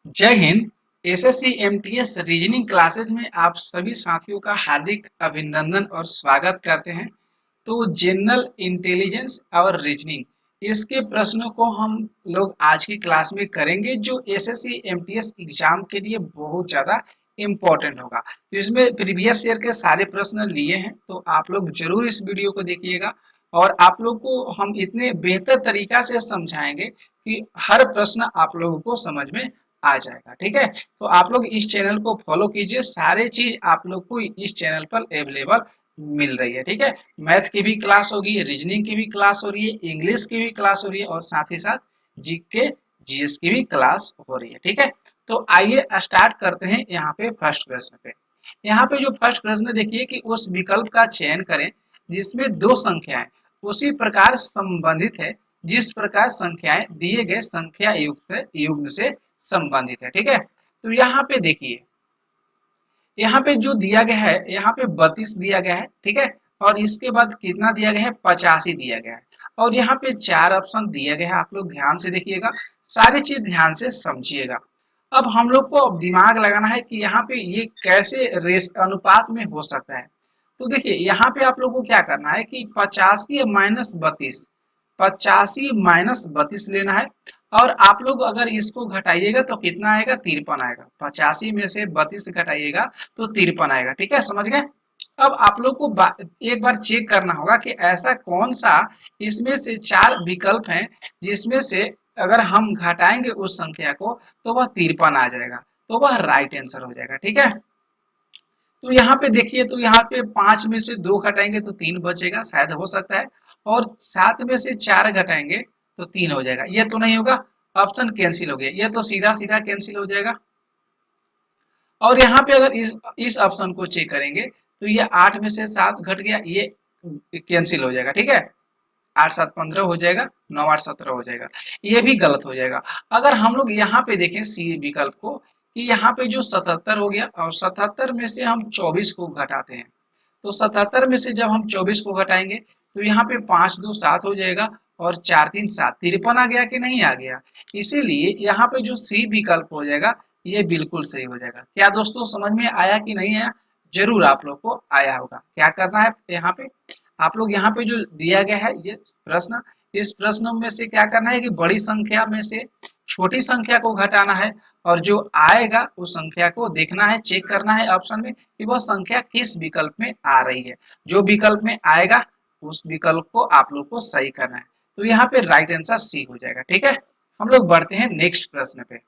जय Hind. SSC MTS reasoning classes में आप सभी साथियों का हार्दिक अभिनंदन और स्वागत करते हैं। तो जनरल इंटेलिजेंस और रीजनिंग इसके प्रश्नों को हम लोग आज की क्लास में करेंगे, जो एसएससी एमटीएस एग्जाम के लिए बहुत ज़्यादा इम्पोर्टेंट होगा। तो इसमें प्रीवियस ईयर के सारे प्रश्न लिए हैं, तो आप लोग जरूर इस वीडियो को देखिएगा और आप लोग को हम इतने बेहतर तरीका से समझाएंगे कि हर प्रश्न आप लोगों को समझ में आ जाएगा। ठीक है, तो आप लोग इस चैनल को फॉलो कीजिए, सारे चीज आप लोग को इस चैनल पर अवेलेबल मिल रही है। ठीक है, मैथ की भी क्लास होगी, रीजनिंग की भी क्लास हो रही है, इंग्लिश की भी क्लास हो रही है और साथ ही साथ जीके जीएस की भी क्लास हो रही है। ठीक है, तो आइए स्टार्ट करते हैं। यहाँ पे फर्स्ट प्रश्न पे, यहाँ पे जो फर्स्ट प्रश्न देखिए कि उस विकल्प का चयन करें जिसमें दो संख्याएं उसी प्रकार संबंधित है जिस प्रकार संख्याएं दिए गए संख्या युक्त युग्म से संबंधित है। ठीक है, तो यहाँ पे देखिए, यहाँ पे जो दिया गया है, यहाँ पे 32 दिया गया है। ठीक है, और इसके बाद कितना दिया गया है, 85 दिया गया है और यहाँ पे चार ऑप्शन दिया गया है। आप लोग ध्यान से देखिएगा, सारी चीज ध्यान से समझिएगा। अब हम लोग को दिमाग लगाना है कि यहाँ पे ये कैसे रेस अनुपात में हो सकता है। तो देखिए, यहाँ पे आप लोग को क्या करना है कि 85 माइनस 32, 85 - 32 लेना है और आप लोग अगर इसको घटाइएगा तो कितना आएगा, 53 आएगा। 85 में से 32 घटाइएगा तो 53 आएगा। ठीक है, समझ गए। अब आप लोग को एक बार चेक करना होगा कि ऐसा कौन सा इसमें से चार विकल्प हैं जिसमें से अगर हम घटाएंगे उस संख्या को तो वह 53 आ जाएगा, तो वह राइट आंसर हो जाएगा। ठीक है, तो यहाँ पे देखिए, तो यहाँ पे 5 में से 2 घटाएंगे तो 3 बचेगा, शायद हो सकता है। और 7 में से 4 घटाएंगे तो 3 हो जाएगा, ये तो नहीं होगा। ऑप्शन कैंसिल हो गया, ये तो सीधा सीधा कैंसिल हो जाएगा। और यहाँ पे अगर इस ऑप्शन को चेक करेंगे तो ये 8 में से 7 घट गया, ये कैंसिल हो जाएगा। ठीक है, 8 7 15 हो जाएगा, 9 8 17 हो जाएगा, ये भी गलत हो जाएगा। अगर हम लोग यहाँ पे देखें सी विकल्प को, कि यहाँ पे जो 77 हो गया और 77 में से हम 24 को घटाते हैं, तो 77 में से जब हम 24 को घटाएंगे तो यहाँ पे 5 2 7 हो जाएगा और 4 3 7, 53 आ गया कि नहीं आ गया। इसीलिए यहाँ पे जो सी विकल्प हो जाएगा ये बिल्कुल सही हो जाएगा। क्या दोस्तों समझ में आया कि नहीं आया? जरूर आप लोग को आया होगा। क्या करना है यहाँ पे, आप लोग यहाँ पे जो दिया गया है ये प्रश्न, इस प्रश्न में से क्या करना है कि बड़ी संख्या में से छोटी संख्या को घटाना है और जो आएगा उस संख्या को देखना है, चेक करना है ऑप्शन में कि वह संख्या किस विकल्प में आ रही है। जो विकल्प में आएगा उस विकल्प को आप लोग को सही करना है। तो यहाँ पे राइट आंसर सी हो जाएगा। ठीक है, हम लोग बढ़ते हैं नेक्स्ट प्रश्न पे।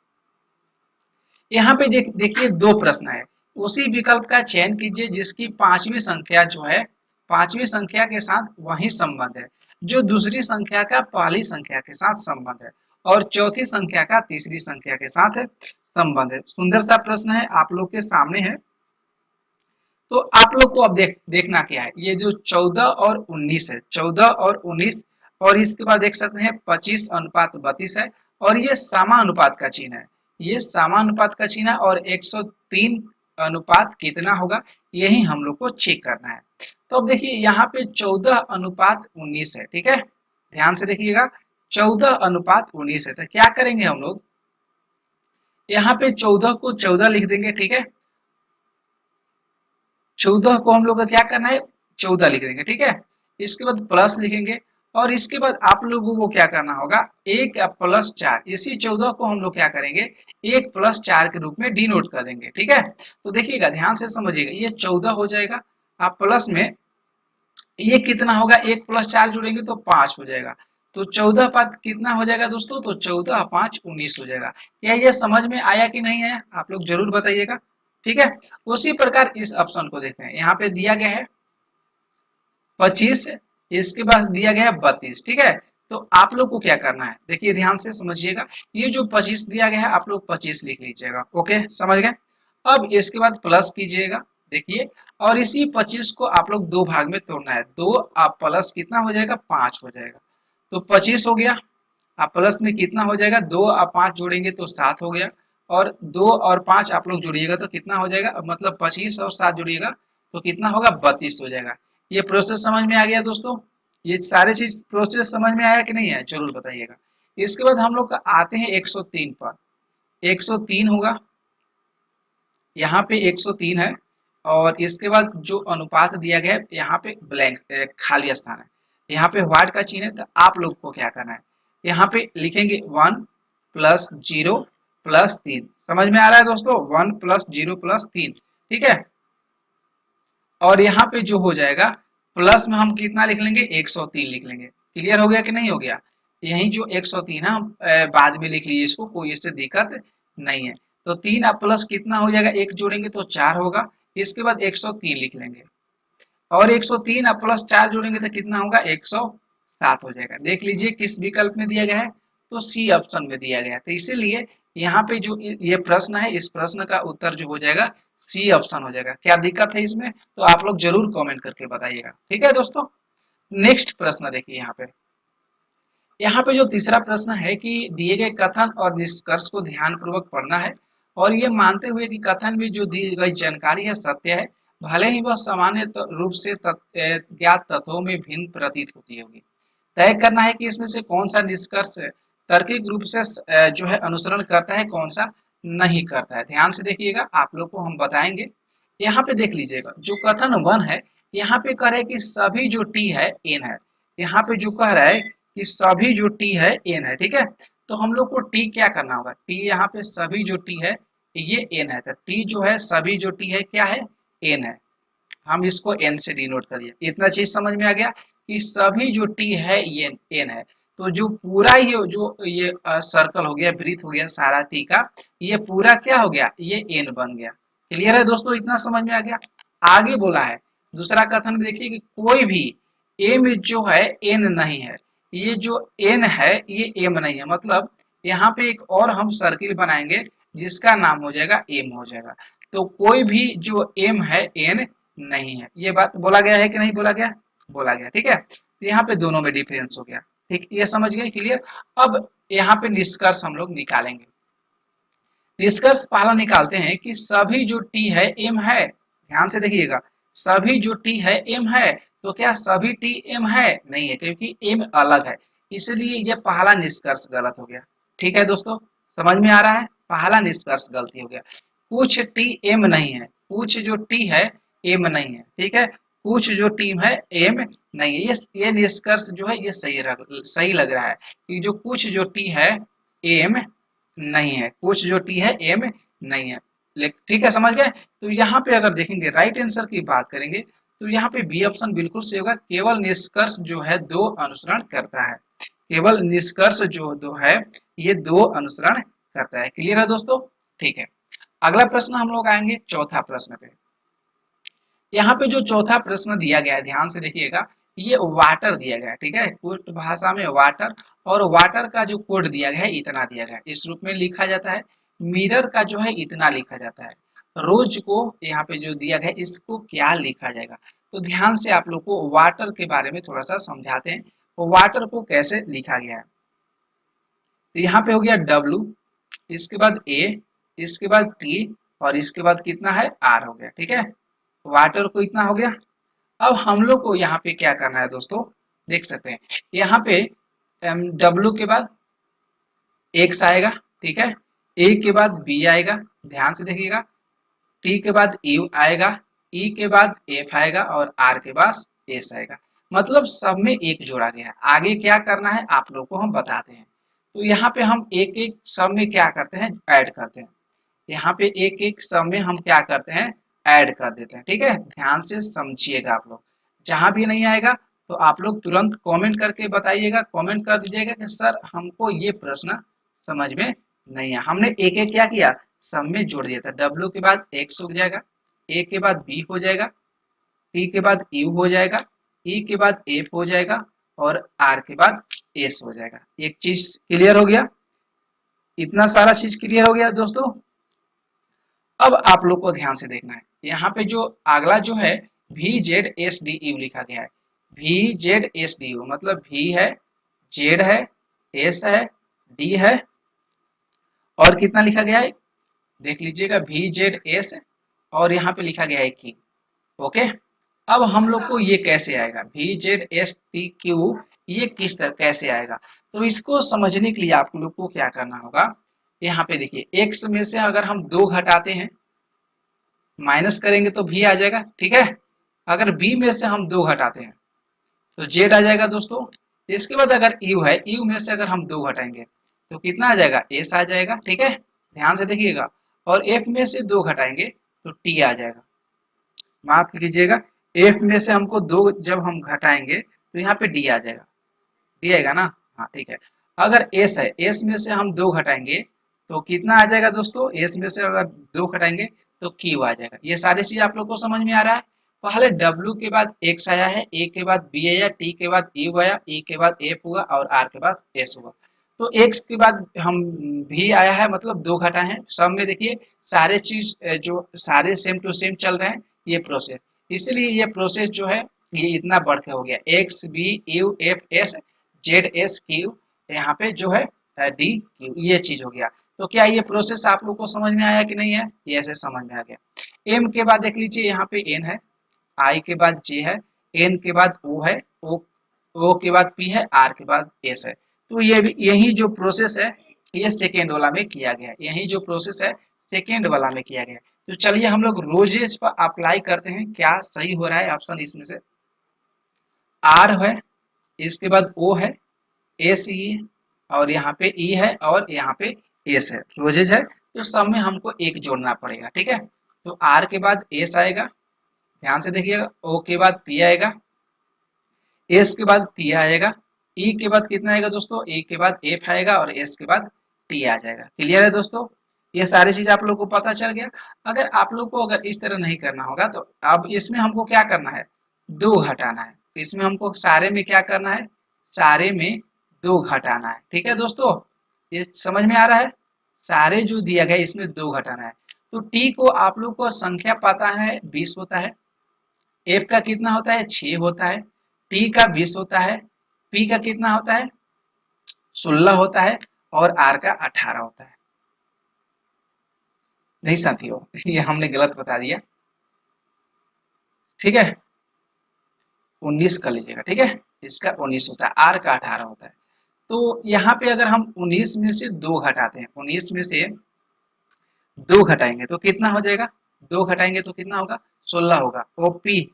यहाँ पे देखिए दो प्रश्न है, उसी विकल्प का चयन कीजिए जिसकी पांचवी संख्या जो है, पांचवी संख्या के साथ वही संबंध है जो दूसरी संख्या का पहली संख्या के साथ संबंध है और चौथी संख्या का तीसरी संख्या के साथ है संबंध है। सुंदर सा प्रश्न है, आप लोग के सामने है। तो आप लोग को अब देखना क्या है, ये जो 14 और 19 है, 14 और 19 और इसके बाद देख सकते हैं 25:32 है और ये समानुपात का चिन्ह है, ये समानुपात का चिन्ह है और 103 अनुपात कितना होगा यही हम लोग को चेक करना है। तो अब देखिए यहाँ पे 14:19 है। ठीक है, ध्यान से देखिएगा, 14:19 है। तो क्या करेंगे हम लोग, यहाँ पे 14 को 14 लिख देंगे। ठीक है, 14 को हम लोग का क्या करना है, 14 लिख देंगे। ठीक है, इसके बाद प्लस लिखेंगे और इसके बाद आप लोगों को क्या करना होगा, 1+4, इसी 14 को हम लोग क्या करेंगे 1+4 के रूप में डिनोट कर देंगे। ठीक है, तो देखिएगा ध्यान से समझिएगा, ये 14 हो जाएगा, आप प्लस में ये कितना होगा, 1+4 जोड़ेंगे तो 5 हो जाएगा। तो 14 पाँच कितना हो जाएगा दोस्तों, तो 14 5 19 हो जाएगा। क्या ये समझ में आया कि नहीं आया, आप लोग जरूर बताइएगा। ठीक है, उसी प्रकार इस ऑप्शन को देखते हैं, यहाँ पे दिया गया है 25, इसके बाद दिया गया है 32। ठीक है, तो आप लोग को क्या करना है, देखिए ध्यान से समझिएगा, ये जो 25 दिया गया है आप लोग 25 लिख लीजिएगा। ओके, समझ गए। अब इसके बाद प्लस कीजिएगा, देखिए, और इसी 25 को आप लोग दो भाग में तोड़ना है, दो आप प्लस कितना हो जाएगा, 5 हो जाएगा। तो 25 हो गया, आप प्लस में कितना हो जाएगा, 2 आप 5 जोड़ेंगे तो 7 हो गया और 2 और 5 आप लोग जोड़िएगा तो कितना हो जाएगा, मतलब 25 और 7 जोड़िएगा तो कितना होगा, 32 हो जाएगा। ये प्रोसेस समझ में आ गया दोस्तों, ये सारे चीज प्रोसेस समझ में आया कि नहीं आया, जरूर बताइएगा। इसके बाद हम लोग आते हैं 103 पर। 103 होगा, यहाँ पे 103 है। और इसके बाद जो अनुपात दिया गया है यहाँ पे ब्लैंक खाली स्थान है, यहाँ पे व्हाट का चिन्ह है। तो आप लोग को क्या करना है, यहाँ पे लिखेंगे 1 प्लस 0 प्लस 3। समझ में आ रहा है दोस्तों, 1 प्लस 0 प्लस 3, ठीक है। और यहाँ पे जो हो जाएगा प्लस में हम कितना लिख लेंगे, 103 लिख लेंगे। क्लियर हो गया कि नहीं हो गया। यही जो 103 है हम बाद में लिख लीजिए, इसको कोई इससे दिक्कत नहीं है। तो 3 अब प्लस कितना हो जाएगा, एक जोड़ेंगे तो 4 होगा, इसके बाद 103 लिख लेंगे। और 103 अब प्लस 4 जोड़ेंगे तो कितना होगा, 107 हो जाएगा। देख लीजिए किस विकल्प में दिया गया है, तो सी ऑप्शन में दिया गया है। तो इसीलिए यहाँ पे जो ये प्रश्न है, इस प्रश्न का उत्तर जो हो जाएगा सी ऑप्शन हो जाएगा। क्या दिक्कत है इसमें, तो आप लोग जरूर कमेंट करके बताइएगा, ठीक है दोस्तों। नेक्स्ट प्रश्न देखिए यहाँ पे जो तीसरा प्रश्न है कि दिए गए कथन और निष्कर्ष को ध्यान पूर्वक पढ़ना है और ये मानते हुए कि कथन में जो दी गई जानकारी है सत्य है, भले ही वह सामान्य रूप से ज्ञात तत्वों में भिन्न प्रतीत होती होगी। तय करना है कि इसमें से कौन सा निष्कर्ष तार्किक रूप से जो है अनुसरण करता है, कौन सा नहीं करता है। ध्यान से देखिएगा, आप लोग को हम बताएंगे। यहाँ पे देख लीजिएगा जो कथन 1 है, यहाँ पे कह रहे हैं कि सभी जो टी है एन है। यहाँ पे जो कह रहा है कि सभी जो टी है एन है, ठीक है। तो हम लोग को टी क्या करना होगा, टी यहाँ पे सभी जो टी है ये एन है। तो टी जो है सभी जो टी है क्या है, एन है। हम इसको एन से डिनोट कर दिया। इतना चीज समझ में आ गया कि सभी जो टी है ये एन है। तो जो पूरा ये सर्कल हो गया, वृत्त हो गया सारा टी का, ये पूरा क्या हो गया, ये एन बन गया। क्लियर है दोस्तों, इतना समझ में आ गया। आगे बोला है दूसरा कथन देखिए कि कोई भी एम जो है एन नहीं है। ये जो एन है ये एम नहीं है, मतलब यहाँ पे एक और हम सर्किल बनाएंगे जिसका नाम हो जाएगा एम हो जाएगा। तो कोई भी जो एम है एन नहीं है। ये बात बोला गया है कि नहीं बोला गया, बोला गया, ठीक है। तो यहाँ पे दोनों में डिफरेंस हो गया, ठीक, ये समझ गए, क्लियर। अब यहाँ पे निष्कर्ष हम लोग निकालेंगे। निष्कर्ष पहला निकालते हैं कि सभी जो टी है एम है। ध्यान से देखिएगा, सभी जो टी है एम है। तो क्या सभी टी एम है, नहीं है, क्योंकि एम अलग है, इसलिए ये पहला निष्कर्ष गलत हो गया। ठीक है दोस्तों, समझ में आ रहा है, पहला निष्कर्ष गलती हो गया। कुछ टी एम नहीं है, कुछ जो टी है एम नहीं है, ठीक है। कुछ जो टीम है एम नहीं है, ये निष्कर्ष जो है ये सही लग रहा है कि जो कुछ जो टी है एम नहीं है, कुछ जो टी है एम नहीं है। ठीक है, समझ गए। तो यहाँ पे अगर देखेंगे राइट आंसर की बात करेंगे तो यहाँ पे बी ऑप्शन बिल्कुल सही होगा। केवल निष्कर्ष जो है दो अनुसरण करता है, केवल निष्कर्ष जो दो है ये दो अनुसरण करता है। क्लियर है दोस्तों, ठीक है। अगला प्रश्न हम लोग आएंगे चौथा प्रश्न पे। यहाँ पे जो चौथा प्रश्न दिया गया है ध्यान से देखिएगा, ये वाटर दिया गया है, ठीक है। कुछ भाषा में वाटर, और वाटर का जो कोड दिया गया है इतना दिया गया है, इस रूप में लिखा जाता है। मिरर का जो है इतना लिखा जाता है। रोज को यहाँ पे जो दिया गया है इसको क्या लिखा जाएगा। तो ध्यान से आप लोग को वाटर के बारे में थोड़ा सा समझाते हैं, तो वाटर को कैसे लिखा गया है। तो यहाँ पे हो गया W, इसके बाद A, इसके बाद T, और इसके बाद कितना है R हो गया, ठीक है। वाटर को इतना हो गया। अब हम लोग को यहाँ पे क्या करना है दोस्तों, देख सकते हैं यहाँ पे W के बाद X आएगा, ठीक है। A के बाद B आएगा, ध्यान से देखिएगा। T के बाद U आएगा, E के बाद F आएगा, और R के बाद S आएगा। मतलब सब में एक जोड़ा गया है। आगे क्या करना है आप लोग को हम बताते हैं। तो यहाँ पे हम एक एक सब में क्या करते हैं, ऐड करते हैं। यहाँ पे एक एक सब में हम क्या करते हैं, ऐड कर देते हैं, ठीक है। ध्यान से समझिएगा आप लोग, जहां भी नहीं आएगा तो आप लोग तुरंत कमेंट करके बताइएगा, कमेंट कर दीजिएगा कि सर हमको ये प्रश्न समझ में नहीं है। हमने एक एक क्या किया, सब में जोड़ दिया था। W के बाद X हो जाएगा, A के बाद B हो जाएगा, T के बाद U हो जाएगा, E के बाद F हो जाएगा, और R के बाद S हो जाएगा। एक चीज क्लियर हो गया, इतना सारा चीज क्लियर हो गया दोस्तों। अब आप लोग को ध्यान से देखना है, यहाँ पे जो अगला जो है VZSDU लिखा गया है। VZSDU मतलब V है, Z है, S है, D है, और कितना लिखा गया है देख लीजिएगा, VZS, और यहाँ पे लिखा गया है की। ओके, अब हम लोग को ये कैसे आएगा VZSTQ, ये किस तरह कैसे आएगा। तो इसको समझने के लिए आप लोग को क्या करना होगा, यहाँ पे देखिए x में से अगर हम 2 घटाते हैं, माइनस करेंगे तो v आ जाएगा, ठीक है। अगर b में से हम 2 घटाते हैं तो z आ जाएगा दोस्तों। इसके बाद अगर u है, u में से अगर हम 2 घटाएंगे तो कितना आ जाएगा, s आ जाएगा, ठीक है। ध्यान से देखिएगा। और f में से 2 घटाएंगे तो t आ जाएगा। माफ कीजिएगा, f में से हमको 2 जब हम घटाएंगे तो यहाँ पे d आ जाएगा, d आएगा ना, हाँ ठीक है। अगर s है, s में से हम 2 घटाएंगे तो कितना आ जाएगा दोस्तों, s में से अगर 2 घटाएंगे तो q आ जाएगा। ये सारी चीज आप लोग को समझ में आ रहा है। पहले w के बाद x आया है, a के बाद b आया, t के बाद u आया, e के बाद f हुआ और r के बाद s हुआ। तो x के बाद हम v आया है, मतलब 2 घटा है। सब में देखिए सारे चीज जो सारे सेम टू सेम चल रहे हैं ये प्रोसेस, इसलिए ये प्रोसेस जो है ये इतना बढ़ के हो गया, x b u f s z s q, यहाँ पे जो है डी क्यू, ये चीज हो गया। तो क्या ये प्रोसेस आप लोग को समझ में आया कि नहीं है, ये ऐसे समझ में आ गया। एम के बाद देख लीजिए यहाँ पे एन है, आई के बाद जे है, एन के बाद ओ है, ओ के बाद पी है, आर के बाद एस है। तो ये भी यही जो प्रोसेस है ये सेकेंड वाला में किया गया है, यही जो प्रोसेस है सेकेंड वाला में किया गया है। तो चलिए हम लोग रोजेज पर अप्लाई करते हैं, क्या सही हो रहा है ऑप्शन इसमें से। आर है, इसके बाद ओ है, एस ई है, और यहाँ पे ई है और यहाँ पे एस है, रोजेज है। तो सब में हमको एक जोड़ना पड़ेगा, ठीक है। तो आर के बाद एस आएगा, ध्यान से देखिएगा, ओ के बाद पी आएगा, एस के बाद टी आएगा, ई के बाद कितना आएगा दोस्तों, ए के बाद एफ आएगा और एस के बाद टी आ जाएगा। क्लियर है दोस्तों, ये सारी चीज आप लोग को पता चल गया। अगर आप लोग को अगर इस तरह नहीं करना होगा तो अब इसमें हमको क्या करना है, 2 घटाना है। इसमें हमको सारे में क्या करना है, सारे में 2 घटाना है, ठीक है दोस्तों। ये समझ में आ रहा है, सारे जो दिया गया इसमें 2 घटाना है। तो टी को आप लोग को संख्या पता है 20 होता है, एफ का कितना होता है 6 होता है, टी का 20 होता है, पी का कितना होता है 16 होता है और आर का 18 होता है। नहीं साथियों, ये हमने गलत बता दिया, ठीक है। 19 कर लीजिएगा, ठीक है। इसका 19 होता है, आर का 18 होता है। तो यहाँ पे अगर हम 19 में से 2 घटाते हैं, 19 में से 2 घटाएंगे तो कितना हो जाएगा, 2 घटाएंगे तो कितना होगा 16 होगा, ओपी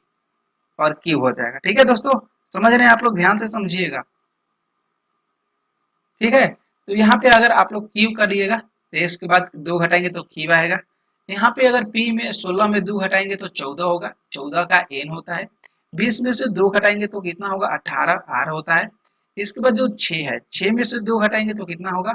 और क्यू हो जाएगा, ठीक है दोस्तों। समझ रहे हैं आप लोग, ध्यान से समझिएगा, ठीक है। तो यहाँ पे अगर आप लोग क्यू करिएगा तो इसके बाद 2 घटाएंगे तो क्यू आएगा। यहाँ पे अगर पी में 16 में 2 घटाएंगे तो 14 होगा, 14 का एन होता है। 20 में से 2 घटाएंगे तो कितना होगा 18 आर होता है। इसके बाद जो 6 है, 6 में से 2 घटाएंगे तो कितना होगा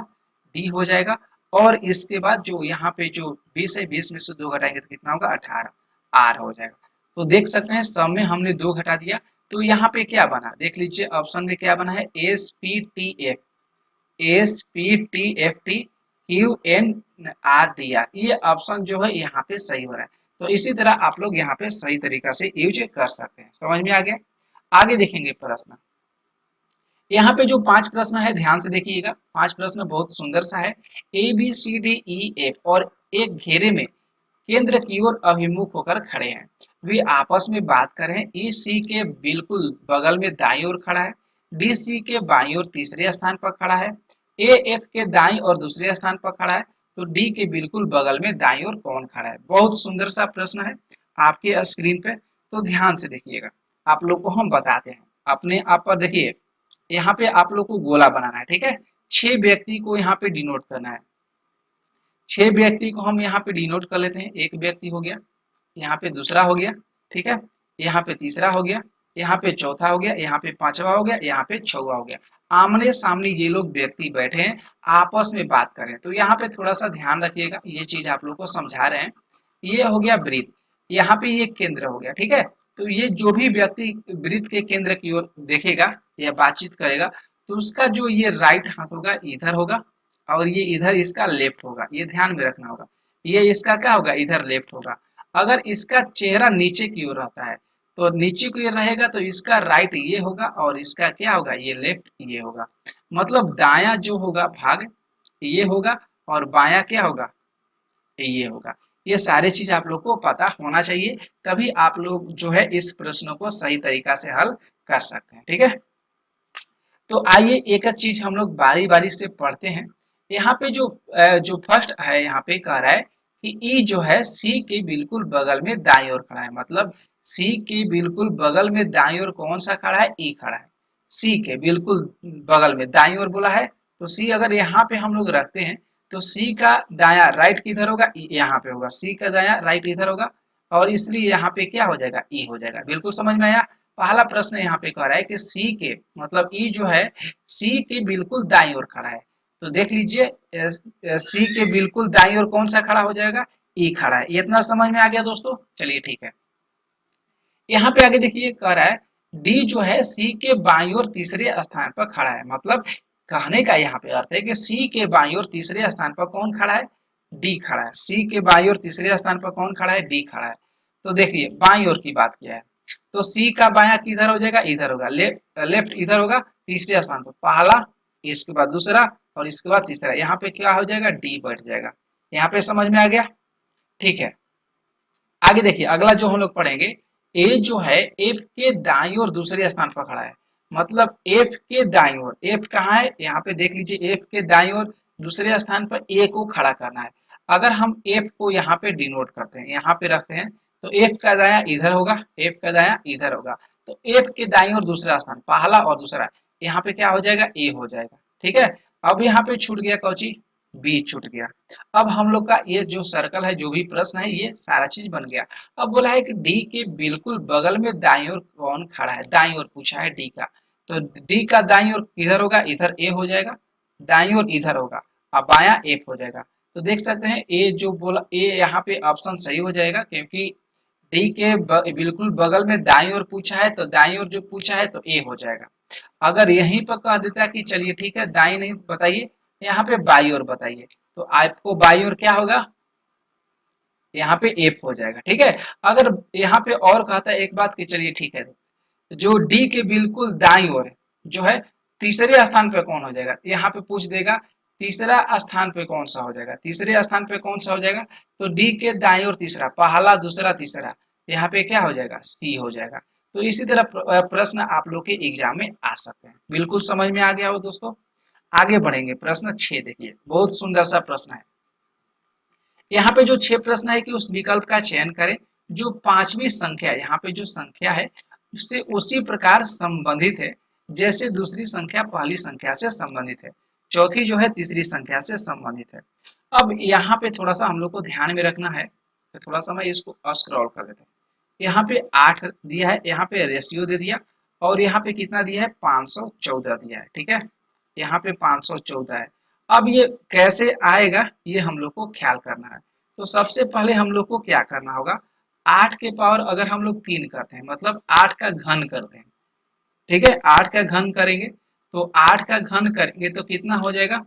डी हो जाएगा। और इसके बाद जो यहाँ पे जो 20 है, 20 में से 2 घटाएंगे तो कितना होगा 18 आर हो जाएगा। तो देख सकते हैं सब में हमने 2 घटा दिया। तो यहाँ पे क्या बना, देख लीजिए ऑप्शन में क्या बना है, S P T F, S P T F T Q N R T R, ये ऑप्शन जो है यहाँ पे सही हो रहा है। तो इसी तरह आप लोग यहाँ पे सही तरीका से यूज कर सकते हैं। समझ में आ गया। आगे देखेंगे प्रश्न, यहाँ पे जो 5 प्रश्न है ध्यान से देखिएगा। 5 प्रश्न बहुत सुंदर सा है। A B C D E F और एक घेरे में केंद्र की ओर अभिमुख होकर खड़े हैं। वे आपस में बात कर रहे हैं। ई सी के बिल्कुल बगल में दाईं ओर खड़ा है, डी सी के बाईं ओर तीसरे स्थान पर खड़ा है, ए एफ के दाईं और दूसरे स्थान पर खड़ा है। तो डी के बिल्कुल बगल में दाईं ओर कौन खड़ा है। बहुत सुंदर सा प्रश्न है आपके स्क्रीन पे, तो ध्यान से देखिएगा। आप लोग को हम बताते हैं, अपने आप पर देखिए। यहाँ पे आप लोग को गोला बनाना है, ठीक है। 6 व्यक्ति को यहाँ पे डिनोट करना है। 6 व्यक्ति को हम यहाँ पे डिनोट कर लेते हैं। एक व्यक्ति हो गया, यहाँ पे दूसरा हो गया, ठीक है, यहाँ पे तीसरा हो गया, यहाँ पे चौथा हो गया, यहाँ पे पांचवा हो गया, यहाँ पे छठवा हो गया। आमने सामने ये लोग व्यक्ति बैठे हैं, आपस में बात कर रहे हैं। तो यहाँ पे थोड़ा सा ध्यान रखिएगा, ये चीज आप लोग को समझा रहे हैं। ये हो गया वृत्त, यहाँ पे ये केंद्र हो गया, ठीक है। तो ये जो भी व्यक्ति वृत्त के केंद्र की ओर देखेगा या बातचीत करेगा तो उसका जो ये राइट हाथ होगा इधर होगा और ये इधर इसका लेफ्ट होगा, ये ध्यान में रखना होगा। ये इसका क्या होगा, इधर लेफ्ट होगा। अगर इसका चेहरा नीचे की ओर रहता है तो नीचे की ओर रहेगा तो इसका राइट ये होगा और इसका क्या होगा, ये लेफ्ट ये होगा। मतलब दाया जो होगा भाग ये होगा और बाया क्या होगा, ये होगा। ये सारे चीज आप लोग को पता होना चाहिए, तभी आप लोग जो है इस प्रश्न को सही तरीका से हल कर सकते हैं, ठीक है। तो आइए एक एक चीज हम लोग बारी बारी से पढ़ते हैं। यहाँ पे जो फर्स्ट है यहाँ पे कह रहा है कि ई जो है सी के बिल्कुल बगल में दाईं ओर खड़ा है, मतलब सी के बिल्कुल बगल में दाईं ओर कौन सा खड़ा है, ई खड़ा है। सी के बिल्कुल बगल में दाईं ओर बोला है, तो सी अगर यहाँ पे हम लोग रखते हैं तो सी का दाया राइट किधर होगा, यहाँ पे होगा। सी का दाया राइट इधर होगा, और इसलिए यहाँ पे क्या हो जाएगा, ई हो जाएगा। बिल्कुल समझ में आया। पहला प्रश्न यहाँ पे कह रहा है कि सी के मतलब ई जो है सी के बिल्कुल दाईं ओर खड़ा है, तो देख लीजिए सी के बिल्कुल दाईं ओर कौन सा खड़ा हो जाएगा, ई खड़ा है। ये इतना समझ में आ गया दोस्तों, चलिए ठीक है। यहाँ पे आगे देखिए कह रहा है डी जो है सी के बाईं ओर तीसरे स्थान पर खड़ा है, मतलब कहने का यहाँ पे अर्थ है कि सी के बाईं ओर तीसरे स्थान पर कौन खड़ा है, डी खड़ा है। सी के बाईं ओर तीसरे स्थान पर कौन खड़ा है, डी खड़ा है। तो देखिए बाईं ओर की बात किया है, तो सी का बायां किधर हो जाएगा, इधर होगा। लेफ्ट इधर होगा तीसरे स्थान पर, पहला इसके बाद दूसरा और इसके बाद तीसरा। यहाँ पे क्या हो जाएगा, डी बैठ जाएगा। यहाँ पे समझ में आ गया, ठीक है। आगे देखिए अगला जो हम लोग पढ़ेंगे, ए जो है एफ के दाईं ओर दूसरे स्थान पर खड़ा है, मतलब एफ के दाईं ओर, एफ कहाँ है, यहाँ पे देख लीजिए एफ के दाईं ओर दूसरे स्थान पर ए को खड़ा करना है। अगर हम एफ को यहाँ पे डिनोट करते हैं, यहाँ पे रखते हैं, तो एफ का दाया इधर होगा, एफ का दाया इधर होगा। तो एफ के दाईं ओर दूसरा स्थान, पहला और दूसरा, यहाँ पे क्या हो जाएगा, ए हो जाएगा, ठीक है। अब यहाँ पे छूट गया कौची, बी छूट गया। अब हम लोग का ये जो सर्कल है, जो भी प्रश्न है, ये सारा चीज बन गया। अब बोला है कि डी के बिल्कुल बगल में दाईं ओर कौन खड़ा है, दाईं ओर पूछा है डी का, तो डी का दाईं ओर किधर होगा, इधर ए हो जाएगा, दाईं ओर इधर होगा, अब बाया एफ हो जाएगा। तो देख सकते हैं ए जो बोला, ए यहाँ पे ऑप्शन सही हो जाएगा, क्योंकि डी के बिल्कुल बगल में दाईं ओर पूछा है, तो दाईं ओर जो पूछा है तो ए हो जाएगा। अगर यहीं पर कह देता कि चलिए ठीक है दाईं नहीं बताइए, यहाँ पे बाई ओर बताइए, तो आपको बाई ओर क्या होगा, यहाँ पे एफ हो जाएगा, ठीक है। अगर यहाँ पे और कहता है एक बात कि चलिए ठीक है, जो डी के बिल्कुल दाईं ओर जो है तीसरे स्थान पे कौन हो जाएगा, यहाँ पे पूछ देगा तीसरा स्थान पे कौन सा हो जाएगा, तीसरे स्थान पे कौन सा हो जाएगा, तो डी के दाईं ओर तीसरा, पहला दूसरा तीसरा, यहाँ पे क्या हो जाएगा, सी हो जाएगा। तो इसी तरह प्रश्न आप लोग के एग्जाम में आ सकते हैं। बिल्कुल समझ में आ गया हो दोस्तों। आगे बढ़ेंगे, प्रश्न 6 देखिए, बहुत सुंदर सा प्रश्न है। यहाँ पे जो 6 प्रश्न है कि उस विकल्प का चयन करें जो पांचवी संख्या, यहाँ पे जो संख्या है उससे उसी प्रकार संबंधित है जैसे दूसरी संख्या पहली संख्या से संबंधित है, चौथी जो है तीसरी संख्या से संबंधित है। अब यहाँ पे थोड़ा सा हम लोग को ध्यान में रखना है, तो थोड़ा सा मैं इसको स्क्रॉल कर देते हैं। यहाँ पे 8 दिया है, यहाँ पे रेशियो दे दिया, और यहाँ पे कितना दिया है, 514 दिया है, ठीक है। यहाँ पे 514 है। अब ये कैसे आएगा, ये हम लोग को ख्याल करना है। तो सबसे पहले हम लोग को क्या करना होगा, 8 के पावर अगर हम लोग 3 करते हैं, मतलब 8 का घन करते हैं, ठीक है, 8 का घन करेंगे, तो 8 का घन करेंगे तो कितना हो जाएगा,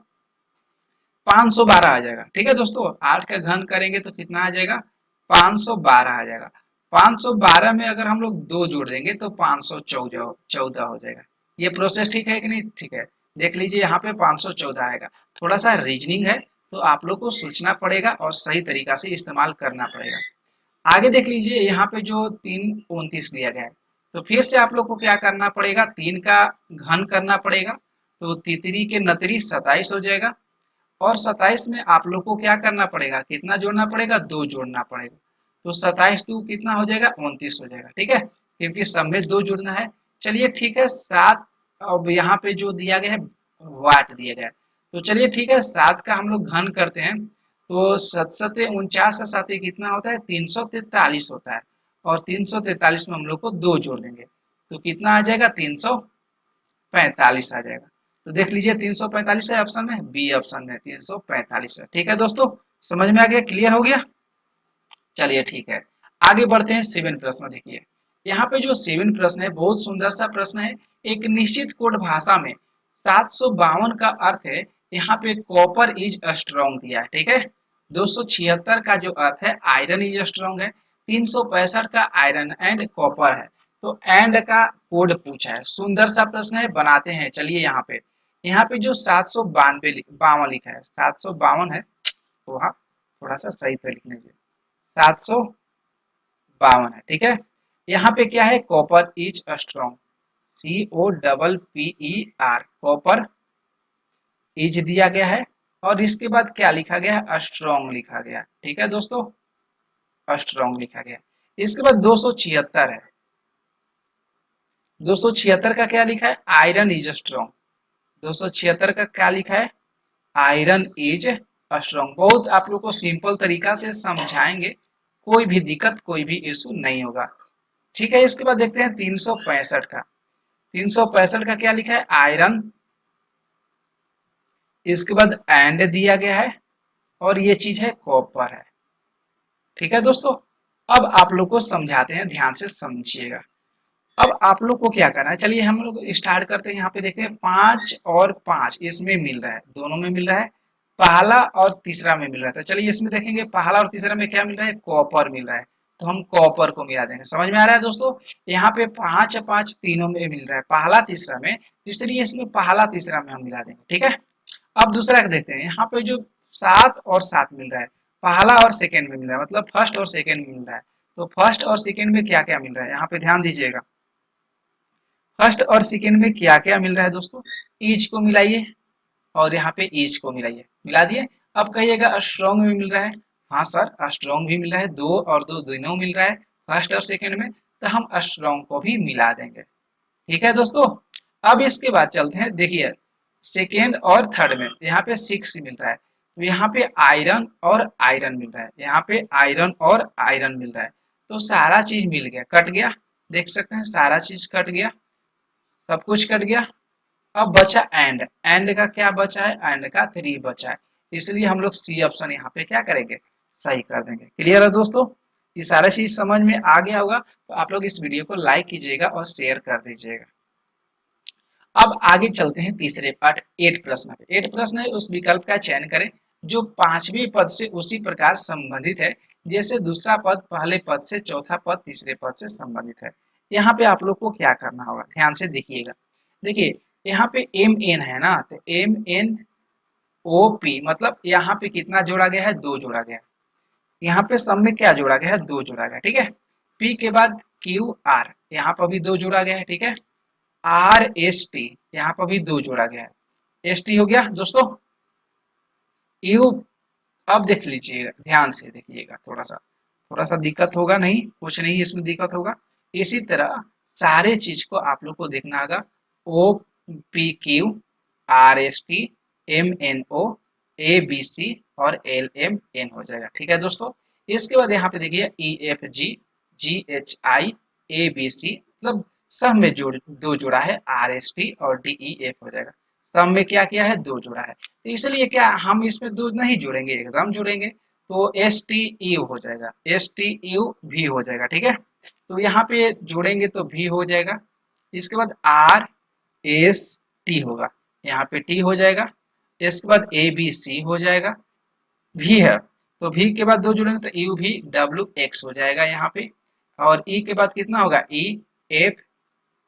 512 आ जाएगा, ठीक है दोस्तों। 8 का घन करेंगे तो कितना आ जाएगा, 512 आ जाएगा। 512 में अगर हम लोग 2 जोड़ देंगे तो 514 हो जाएगा। ये प्रोसेस ठीक है कि नहीं, ठीक है। देख लीजिए यहाँ पे 514 आएगा। थोड़ा सा रीजनिंग है, तो आप लोग को सोचना पड़ेगा और सही तरीका से इस्तेमाल करना पड़ेगा। आगे देख लीजिए यहाँ पे जो 329 दिया गया है, तो फिर से आप लोग को क्या करना पड़ेगा, 3 का घन करना पड़ेगा, तो तितरी के नतरी 27 हो जाएगा। और 27 में आप लोग को क्या करना पड़ेगा, कितना जोड़ना पड़ेगा, 2 जोड़ना पड़ेगा। तो 27 2 कितना हो जाएगा, 29 हो जाएगा, ठीक है, क्योंकि सब में 2 जोड़ना है। चलिए ठीक है, 7, अब यहाँ पे जो दिया गया है वाट दिया गया है, तो चलिए ठीक है 7 का हम लोग घन करते हैं, तो 7 से 7 कितना होता है, 343 होता है। और 343 में हम लोग को 2 जोड़ देंगे, तो कितना आ जाएगा, 345 आ जाएगा। तो देख लीजिए 345 है ऑप्शन में, बी ऑप्शन में 345 है, ठीक है दोस्तों। समझ में आ गया, क्लियर हो गया। चलिए ठीक है, आगे बढ़ते हैं। 7 प्रश्न देखिए, यहाँ पे जो 7 प्रश्न है बहुत सुंदर सा प्रश्न है। एक निश्चित कोड भाषा में 752 का अर्थ है, यहाँ पे कॉपर इज स्ट्रॉन्ग दिया है, ठीक है। 276 का जो अर्थ है आयरन इज स्ट्रॉन्ग है। 365 का आयरन एंड कॉपर है। तो एंड का कोड पूछा है, सुंदर सा प्रश्न है, बनाते हैं। चलिए यहाँ पे जो 752 लिखा है, 752 है, तो वहाँ थोड़ा सा सही से लिख लीजिए, 752 है, ठीक है। यहाँ पे क्या है, copper is strong, COPPER, copper is दिया गया है, और इसके बाद क्या लिखा गया है, स्ट्रॉन्ग लिखा गया। ठीक है दोस्तों, स्ट्रॉन्ग लिखा गया। इसके बाद 276 है, 276 का क्या लिखा है, आयरन इज स्ट्रॉन्ग। 276 का क्या लिखा है, आयरन इज स्ट्रॉन्ग। बहुत आप लोग को सिंपल तरीका से समझाएंगे, कोई भी दिक्कत कोई भी इशू नहीं होगा। ठीक है, इसके बाद देखते हैं 365 का। 365 का क्या लिखा है, आयरन, इसके बाद एंड दिया गया है और ये चीज है कॉपर है। ठीक है दोस्तों, अब आप लोग को समझाते हैं, ध्यान से समझिएगा। अब आप लोग को क्या करना है, चलिए हम लोग स्टार्ट करते हैं। यहाँ पे देखते हैं 5 और 5 इसमें मिल रहा है, दोनों में मिल रहा है, पहला और तीसरा में मिल रहा है। तो चलिए इसमें देखेंगे पहला और तीसरा में क्या मिल रहा है, कॉपर मिल रहा है, तो हम कॉपर को मिला देंगे। समझ में आ रहा है दोस्तों, यहाँ पे 5 5 तीनों में मिल रहा है, पहला तीसरा में, तो इसलिए इसमें पहला तीसरा में हम मिला देंगे। ठीक है, अब दूसरा देखते हैं, यहाँ पे जो 7 और 7 मिल रहा है, पहला और सेकेंड में मिल रहा है, मतलब फर्स्ट और सेकेंड में मिल रहा है। तो फर्स्ट और सेकेंड में क्या क्या मिल रहा है, यहाँ पे ध्यान दीजिएगा। फर्स्ट और सेकेंड में क्या क्या मिल रहा है दोस्तों, ईच को मिलाइए और यहाँ पे ईच को मिलाइए, मिला दिए। अब कहिएगा स्ट्रॉन्ग में मिल रहा है, हाँ सर स्ट्रॉन्ग भी मिल रहा है, 2 और 2 दोनों मिल रहा है फर्स्ट और सेकेंड में, तो हम स्ट्रॉन्ग को भी मिला देंगे। ठीक है दोस्तों, अब इसके बाद चलते हैं, देखिए सेकेंड और थर्ड में यहाँ पे 6 मिल रहा है, तो यहाँ पे आयरन और आयरन मिल रहा है, यहाँ पे आयरन और आयरन मिल रहा है, तो सारा चीज मिल गया, कट गया, देख सकते हैं सारा चीज कट गया, सब कुछ कट गया। अब बचा एंड, एंड का क्या बचा है, एंड का 3 बचा है, इसलिए हम लोग सी ऑप्शन यहाँ पे क्या करेंगे, सही कर देंगे। क्लियर है दोस्तों, ये सारा चीज समझ में आ गया होगा, तो आप लोग इस वीडियो को लाइक कीजिएगा और शेयर कर दीजिएगा। अब आगे चलते हैं तीसरे पार्ट 8 प्रश्न पे। 8 प्रश्न है, उस विकल्प का चयन करें जो पांचवें पद से उसी प्रकार संबंधित है जैसे दूसरा पद पहले पद से, चौथा पद तीसरे पद से संबंधित है। यहाँ पे आप लोग को क्या करना होगा, ध्यान से देखिएगा। देखिए यहाँ पे एम एन है ना, तो एम एन ओ पी, मतलब यहाँ पे कितना जोड़ा गया है, 2 जोड़ा गया है। यहाँ पे सब में क्या जोड़ा गया है, 2 जोड़ा गया है। ठीक है, पी के बाद क्यू आर, यहाँ पर भी 2 जोड़ा गया है। ठीक है, आर एस टी, यहाँ पर भी 2 जोड़ा गया है, एस टी हो गया दोस्तों। यू, अब देख लीजिएगा, ध्यान से देखिएगा, थोड़ा सा दिक्कत होगा, नहीं कुछ नहीं इसमें दिक्कत होगा। इसी तरह सारे चीज को आप लोग को देखना होगा, O P Q R S T M N O A B C और एल एम एन हो जाएगा। ठीक है दोस्तों, इसके बाद यहाँ पे देखिए E F G G H I A B C, मतलब सब में जोड़ 2 जोड़ा है, आर एस टी और डी ई एफ हो जाएगा। सब में क्या किया है, 2 जोड़ा है, तो इसलिए क्या हम इसमें 2 नहीं जोड़ेंगे, एकदम जोड़ेंगे, तो एस टी यू हो जाएगा, एस टी यू भी हो जाएगा। ठीक है, तो यहाँ पे जोड़ेंगे तो भी हो जाएगा। इसके बाद आर एस टी होगा, यहाँ पे टी हो जाएगा। इसके बाद ए बी सी हो जाएगा, भी है तो भी के बाद 2 जोड़ेंगे तो यू भी डब्ल्यू एक्स हो जाएगा यहाँ पे। और ई के बाद कितना होगा, ई एफ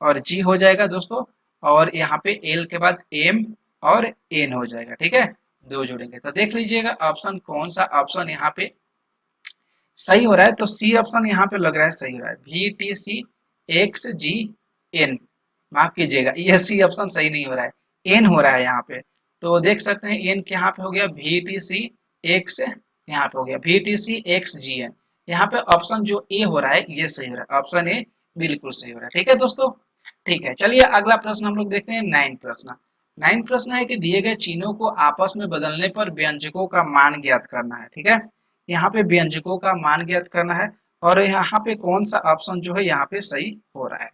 और जी हो जाएगा दोस्तों। और यहाँ पे एल के बाद एम और एन हो जाएगा। ठीक है, 2 जोड़ेंगे तो देख लीजिएगा ऑप्शन कौन सा ऑप्शन यहाँ पे सही हो रहा है, तो सी ऑप्शन यहाँ पे लग रहा है सही हो रहा है, we T C x G N, माफ कीजिएगा ये सी ऑप्शन सही नहीं हो रहा है, एन हो रहा है यहाँ पे। तो देख सकते हैं एन यहाँ पे हो गया वी टी सी एक्स, यहाँ पे हो गया we T C x G N. यहाँ पे ऑप्शन जो ए हो रहा है ये सही हो रहा है, ऑप्शन ए बिल्कुल सही हो रहा है। ठीक है दोस्तों, ठीक है, चलिए अगला प्रश्न हम लोग देखते हैं 9 प्रश्न। 9 प्रश्न है कि दिए गए चिन्हों को आपस में बदलने पर व्यंजकों का मान ज्ञात करना है। ठीक है, यहाँ पे व्यंजकों का मान ज्ञात करना है और यहाँ पे कौन सा ऑप्शन जो है यहाँ पे सही हो रहा है।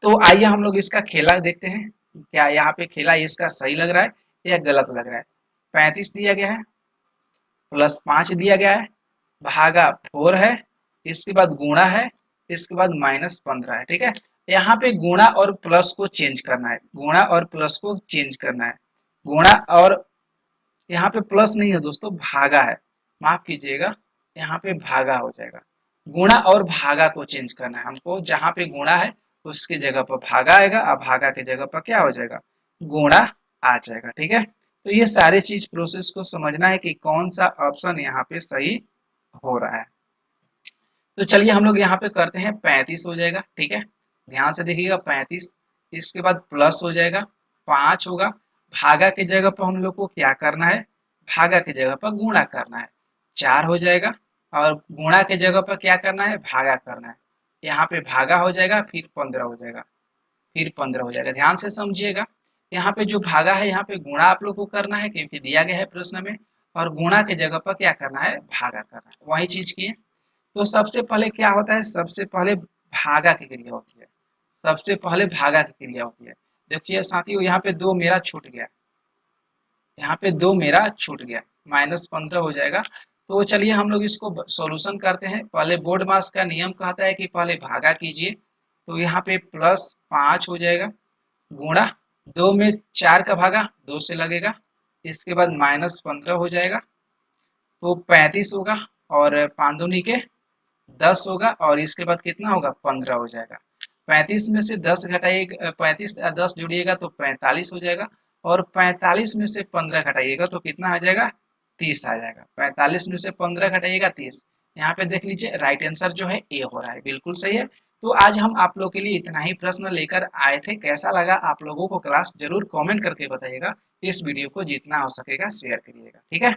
तो आइए हम लोग इसका खेला देखते हैं, क्या यहाँ पे खेला इसका सही लग रहा है या गलत लग रहा है। 35 दिया गया है, प्लस 5 दिया गया है, भागा 4 है, इसके बाद गुणा है, इसके बाद -15 है। ठीक है, यहाँ पे गुणा और प्लस को चेंज करना है, गुणा और प्लस को चेंज करना है, गुणा और यहाँ पे प्लस नहीं है दोस्तों, भागा है, माफ कीजिएगा, यहाँ पे भागा हो जाएगा। गुणा और भागा को चेंज करना है हमको, जहाँ पे गुणा है उसके जगह पर भागा आएगा और भागा के जगह पर क्या हो जाएगा, गुणा आ जाएगा। ठीक है, तो ये सारे चीज प्रोसेस को समझना है कि कौन सा ऑप्शन यहाँ पे सही हो रहा है। तो चलिए हम लोग यहाँ पे करते हैं, 35 हो जाएगा। ठीक है, ध्यान से देखिएगा 35, इसके बाद प्लस हो जाएगा 5 होगा, भागा की जगह पर हम लोग को क्या करना है, भागा की जगह पर गुणा करना है, 4 हो जाएगा। और गुणा की जगह पर क्या करना है, भागा करना है। यहाँ पे भागा हो जाएगा, फिर 15 हो जाएगा, फिर 15 हो जाएगा। ध्यान से समझिएगा, यहाँ पे जो भागा है यहाँ पे गुणा आप लोग को करना है क्योंकि दिया गया है प्रश्न में, और गुणा की जगह पर क्या करना है, भागा करना है। वही चीज की है। तो सबसे पहले क्या होता है, सबसे पहले भागा की क्रिया होती है, सबसे पहले भागा की क्रिया होती है। देखिए साथियों, यहाँ पे 2 मेरा छूट गया, यहाँ पे 2 मेरा छूट गया, -15 हो जाएगा। तो चलिए हम लोग इसको सॉल्यूशन करते हैं। पहले बोर्ड मास का नियम कहता है कि पहले भागा कीजिए, तो यहाँ पे +5 हो जाएगा, गुणा 2 में 4 का भागा 2 से लगेगा, इसके बाद -15 हो जाएगा, तो 35 होगा, और 5 दूनी के 10 होगा, और इसके बाद कितना होगा, 15 हो जाएगा। 35 में से 10 घटाइएगा, 35 10 जोड़िएगा तो 45 हो जाएगा, और 45 में से 15 घटाइएगा तो कितना आ जाएगा, 30 आ जाएगा। 45 में से 15 घटाइएगा 30। यहाँ पे देख लीजिए राइट आंसर जो है ए हो रहा है, बिल्कुल सही है। तो आज हम आप लोग के लिए इतना ही प्रश्न लेकर आए थे। कैसा लगा आप लोगों को क्लास, जरूर कमेंट करके बताइएगा। इस वीडियो को जितना हो सकेगा शेयर करिएगा, ठीक है।